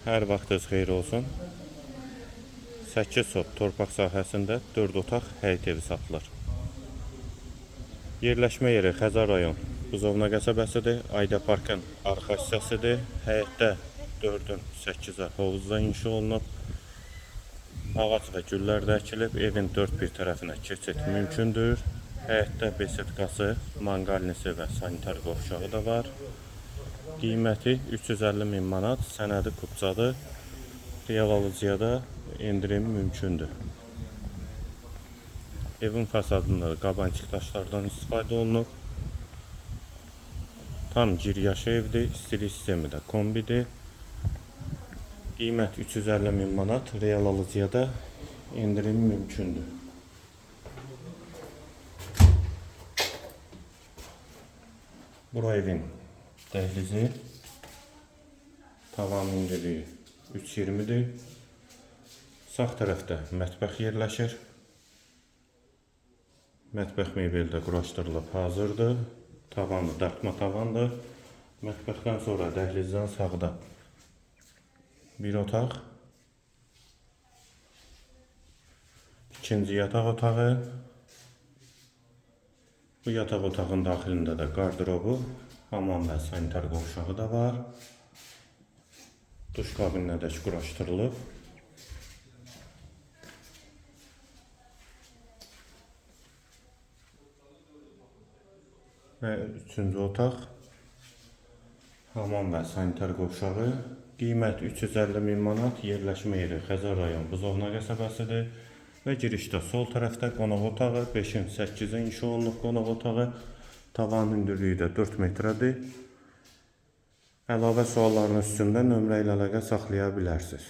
Hər vaxtınız xeyir olsun. 8 sot torpaq sahəsində 4 otaq həyət evi satılır. Yerləşmə yeri Xəzər rayon Buzovna qəsəbəsidir. Ayda parkın arxa hissəsidir. Həyətdə 4-ün 8-ə hovuzda inşa olunub. Ağac və güllər də əkilib. Evin 4 bir tərəfinə keçid mümkündür. Həyətdə besedkası, manqalnisi və sanitar qovşağı da var. Qiyməti 350.000 manat, sənədi kupçadır. Real alıcıya da endirim mümkündür. Evin fasadında qabancıq daşlardan istifadə olunub. Tam giryaşı evdir, istilik sistemi də kombidir. Qiymət 350.000 manat, real alıcıya da endirim mümkündür. Bura evin dəhlizi, tavan hündürlüyü 3.20-dir. Sağ tərəfdə mətbəx yerləşir. Mətbəx mebeli də quraşdırılıb hazırdır. Tavanı dartma tavandır. Mətbəxdən sonra dəhlizdən sağda bir otaq, ikinci yataq otağı. Bu yataq otağın daxilində də qardırobu, hamam və sanitar qovşağı da var. Duş kabininə də quraşdırılıb. Və üçüncü otaq, hamam və sanitar qovşağı. Qiymət 350.000 manat, yerləşmə yeri Xəzər rayon Buzovna qəsəbəsidir. Və girişdə sol tərəfdə qonaq otağı, 5-in 8-ə inşa olunub qonaq otağı. Tavan hündürlüyü də 4 metrədir. Əlavə sualların üstündə nömrə ilə əlaqə saxlaya bilərsiniz.